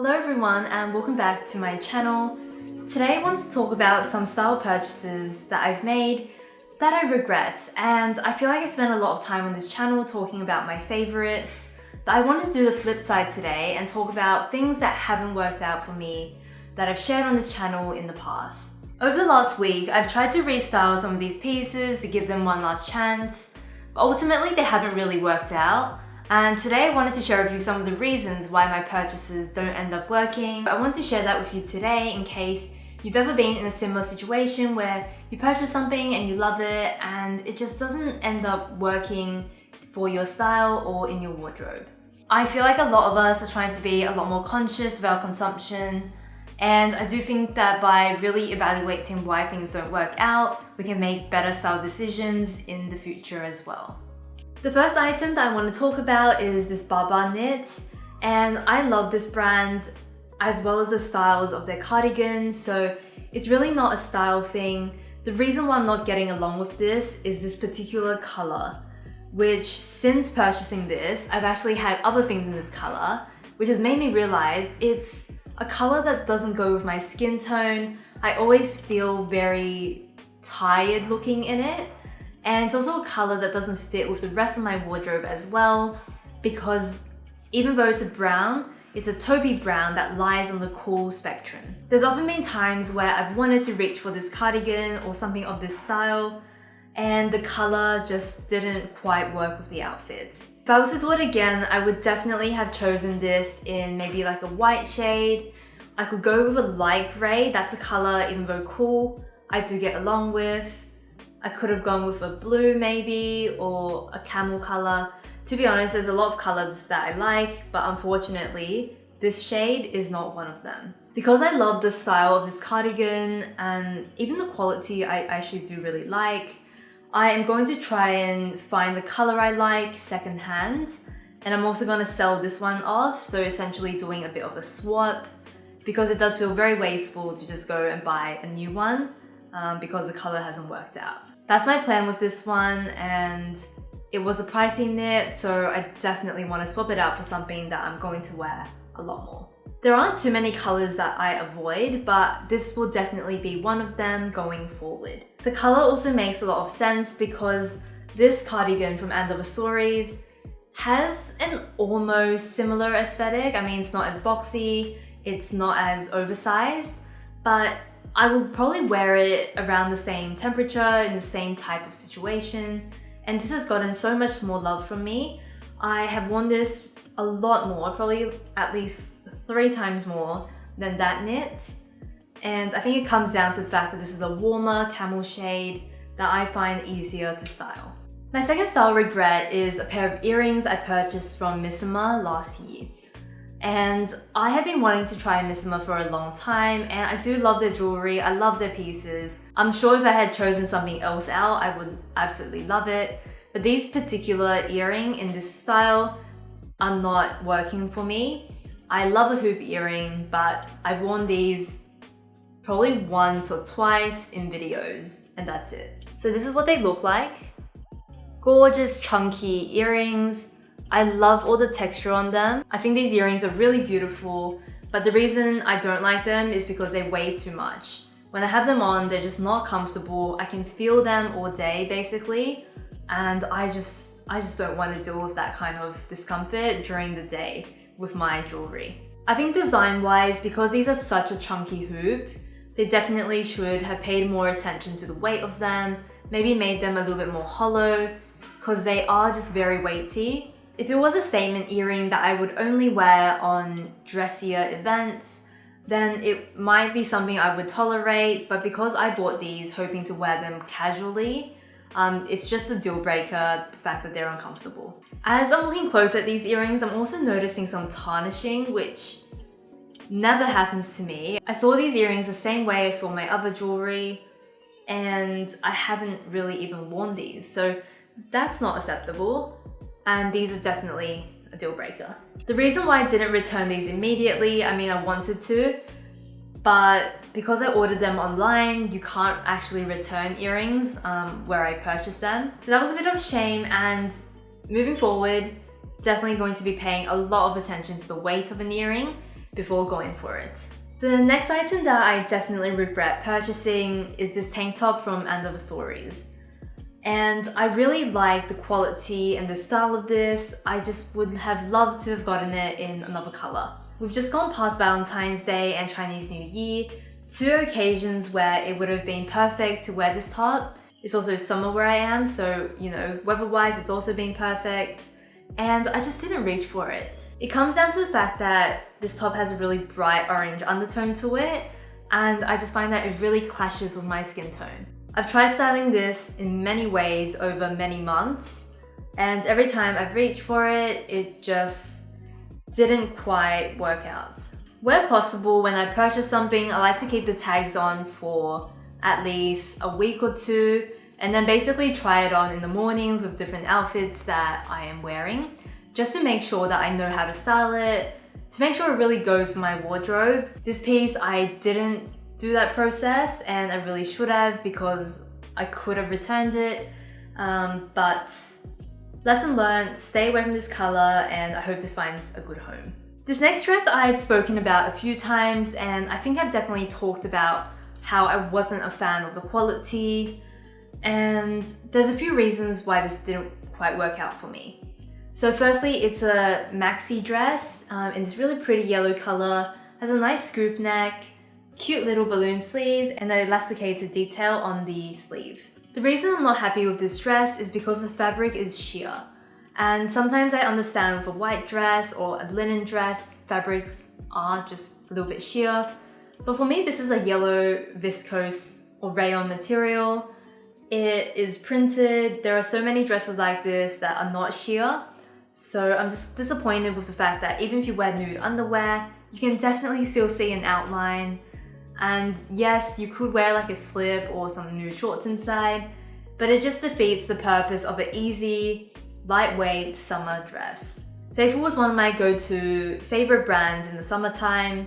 Hello everyone and welcome back to my channel. Today I wanted to talk about some style purchases that I've made that I regret, and I feel like I spent a lot of time on this channel talking about my favorites, but I wanted to do the flip side today and talk about things that haven't worked out for me that I've shared on this channel in the past. Over the last week, I've tried to restyle some of these pieces to give them one last chance, but ultimately they haven't really worked out. And today I wanted to share with you some of the reasons why my purchases don't end up working. I want to share that with you today in case you've ever been in a similar situation where you purchase something and you love it and it just doesn't end up working for your style or in your wardrobe. I feel like a lot of us are trying to be a lot more conscious with our consumption, and I do think that by really evaluating why things don't work out, we can make better style decisions in the future as well. The first item that I want to talk about is this Baba knit, and I love this brand as well as the styles of their cardigans, so it's really not a style thing. The reason why I'm not getting along with this is this particular color, which since purchasing this, I've actually had other things in this color, which has made me realize it's a color that doesn't go with my skin tone. I always feel very tired looking in it. And it's also a color that doesn't fit with the rest of my wardrobe as well, because even though it's a brown, it's a taupey brown that lies on the cool spectrum. There's often been times where I've wanted to reach for this cardigan or something of this style, and the color just didn't quite work with the outfits. If I was to do it again, I would definitely have chosen this in maybe like a white shade. I could go with a light gray. That's a color, even though cool, I do get along with. I could have gone with a blue maybe, or a camel color. To be honest, there's a lot of colors that I like, but unfortunately, this shade is not one of them. Because I love the style of this cardigan and even the quality I actually do really like, I am going to try and find the color I like secondhand, and I'm also going to sell this one off, so essentially doing a bit of a swap, because it does feel very wasteful to just go and buy a new one because the color hasn't worked out. That's my plan with this one, and it was a pricey knit, so I definitely want to swap it out for something that I'm going to wear a lot more. There aren't too many colors that I avoid, but this will definitely be one of them going forward. The color also makes a lot of sense because this cardigan from And Lover Stories has an almost similar aesthetic. I mean, it's not as boxy, it's not as oversized, but I will probably wear it around the same temperature, in the same type of situation, and this has gotten so much more love from me. I have worn this a lot more, probably at least 3 times more than that knit, and I think it comes down to the fact that this is a warmer camel shade that I find easier to style. My second style regret is a pair of earrings I purchased from Missima last year. And I have been wanting to try Missima for a long time, and I do love their jewelry, I love their pieces. I'm sure if I had chosen something else out, I would absolutely love it. But these particular earring in this style are not working for me. I love a hoop earring, but I've worn these probably once or twice in videos, and that's it. So this is what they look like. Gorgeous chunky earrings. I love all the texture on them. I think these earrings are really beautiful, but the reason I don't like them is because they weigh too much. When I have them on, they're just not comfortable. I can feel them all day basically, and I just don't want to deal with that kind of discomfort during the day with my jewelry. I think design-wise, because these are such a chunky hoop, they definitely should have paid more attention to the weight of them, maybe made them a little bit more hollow, because they are just very weighty. If it was a statement earring that I would only wear on dressier events, then it might be something I would tolerate, but because I bought these hoping to wear them casually, it's just a deal breaker, the fact that they're uncomfortable. As I'm looking close at these earrings, I'm also noticing some tarnishing, which never happens to me. I saw these earrings the same way I saw my other jewelry, and I haven't really even worn these, so that's not acceptable. And these are definitely a deal breaker. The reason why I didn't return these immediately, I mean, I wanted to, but because I ordered them online, you can't actually return earrings where I purchased them. So that was a bit of a shame, and moving forward, definitely going to be paying a lot of attention to the weight of an earring, before going for it. The next item that I definitely regret purchasing is this tank top from End of Stories. And I really like the quality and the style of this. I just would have loved to have gotten it in another color. We've just gone past Valentine's Day and Chinese New Year, two occasions where it would have been perfect to wear this top. It's also summer where I am, so weather-wise it's also been perfect. And I just didn't reach for it. It comes down to the fact that this top has a really bright orange undertone to it, and I just find that it really clashes with my skin tone. I've tried styling this in many ways over many months, and every time I've reached for it, it just didn't quite work out. Where possible, when I purchase something, I like to keep the tags on for at least a week or two, and then basically try it on in the mornings with different outfits that I am wearing, just to make sure that I know how to style it, to make sure it really goes with my wardrobe. This piece, I didn't do that process, and I really should have, because I could have returned it, but lesson learned, stay away from this color, and I hope this finds a good home. This next dress I've spoken about a few times, and I think I've definitely talked about how I wasn't a fan of the quality, and there's a few reasons why this didn't quite work out for me. So firstly, it's a maxi dress in this really pretty yellow color, has a nice scoop neck, cute little balloon sleeves, and an elasticated detail on the sleeve. The reason I'm not happy with this dress is because the fabric is sheer. And sometimes I understand with a white dress or a linen dress, fabrics are just a little bit sheer. But for me, this is a yellow viscose or rayon material. It is printed. There are so many dresses like this that are not sheer. So I'm just disappointed with the fact that even if you wear nude underwear, you can definitely still see an outline. And yes, you could wear like a slip or some nude shorts inside, but it just defeats the purpose of an easy, lightweight summer dress. Faithfull was one of my go-to favorite brands in the summertime,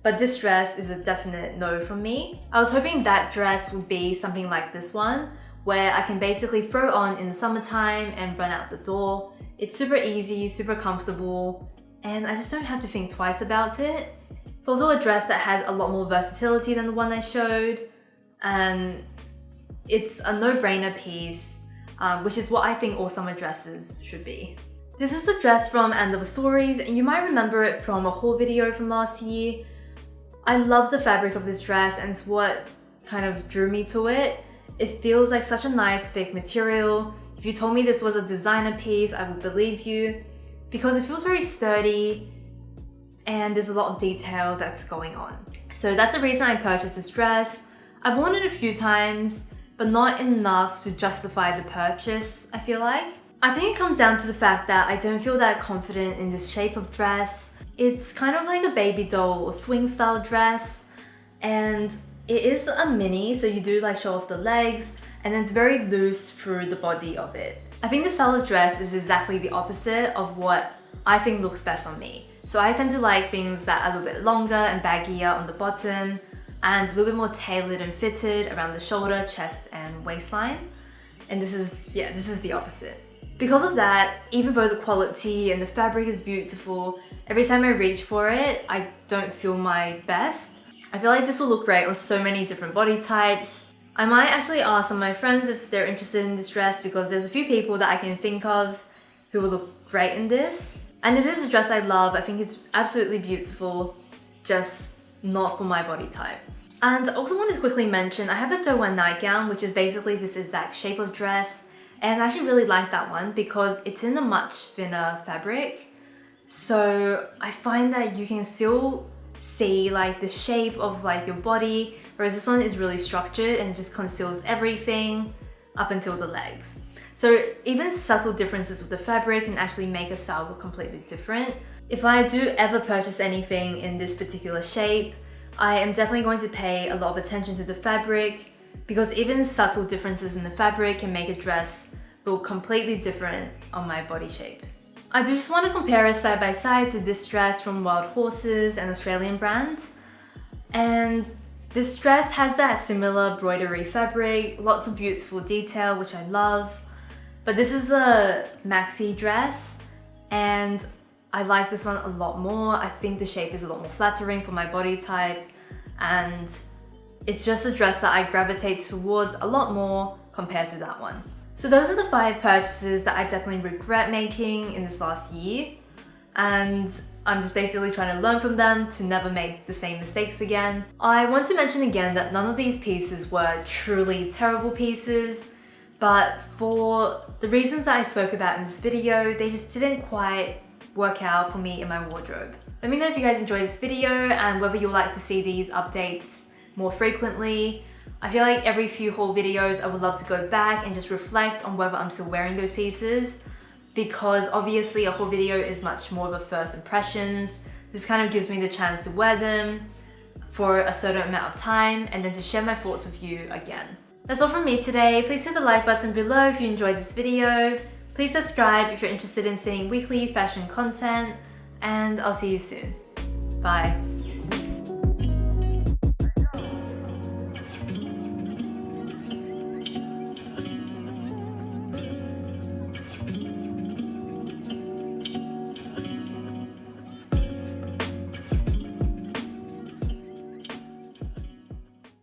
but this dress is a definite no from me. I was hoping that dress would be something like this one, where I can basically throw on in the summertime and run out the door. It's super easy, super comfortable, and I just don't have to think twice about it. It's also a dress that has a lot more versatility than the one I showed, and it's a no-brainer piece, which is what I think all summer dresses should be. This is the dress from End of Stories, and you might remember it from a haul video from last year. I love the fabric of this dress, and it's what kind of drew me to it. It feels like such a nice thick material. If you told me this was a designer piece, I would believe you, because it feels very sturdy and there's a lot of detail that's going on. So that's the reason I purchased this dress. I've worn it a few times, but not enough to justify the purchase, I feel like. I think it comes down to the fact that I don't feel that confident in this shape of dress. It's kind of like a baby doll or swing style dress, and it is a mini, so you do like show off the legs, and then it's very loose through the body of it. I think the style of dress is exactly the opposite of what I think looks best on me. So I tend to like things that are a little bit longer and baggier on the bottom, and a little bit more tailored and fitted around the shoulder, chest, and waistline. And this is the opposite. Because of that, even though the quality and the fabric is beautiful, every time I reach for it, I don't feel my best. I feel like this will look great on so many different body types. I might actually ask some of my friends if they're interested in this dress, because there's a few people that I can think of who will look great in this. And it is a dress I love. I think it's absolutely beautiful, just not for my body type. And I also wanted to quickly mention, I have a Do-One nightgown, which is basically this exact shape of dress. And I actually really like that one because it's in a much thinner fabric. So I find that you can still see like the shape of like your body, whereas this one is really structured and just conceals everything up until the legs. So even subtle differences with the fabric can actually make a style look completely different. If I do ever purchase anything in this particular shape, I am definitely going to pay a lot of attention to the fabric, because even subtle differences in the fabric can make a dress look completely different on my body shape. I do just want to compare it side by side to this dress from Wild Horses, an Australian brand. And this dress has that similar embroidery fabric, lots of beautiful detail, which I love. But this is a maxi dress, and I like this one a lot more. I think the shape is a lot more flattering for my body type, and it's just a dress that I gravitate towards a lot more compared to that one. So those are the 5 purchases that I definitely regret making in this last year, and I'm just basically trying to learn from them to never make the same mistakes again. I want to mention again that none of these pieces were truly terrible pieces, but for the reasons that I spoke about in this video, they just didn't quite work out for me in my wardrobe. Let me know if you guys enjoyed this video and whether you'd like to see these updates more frequently. I feel like every few haul videos I would love to go back and just reflect on whether I'm still wearing those pieces, because obviously a haul video is much more of a first impressions. This kind of gives me the chance to wear them for a certain amount of time and then to share my thoughts with you again. That's all from me today. Please hit the like button below if you enjoyed this video. Please subscribe if you're interested in seeing weekly fashion content, and I'll see you soon. Bye.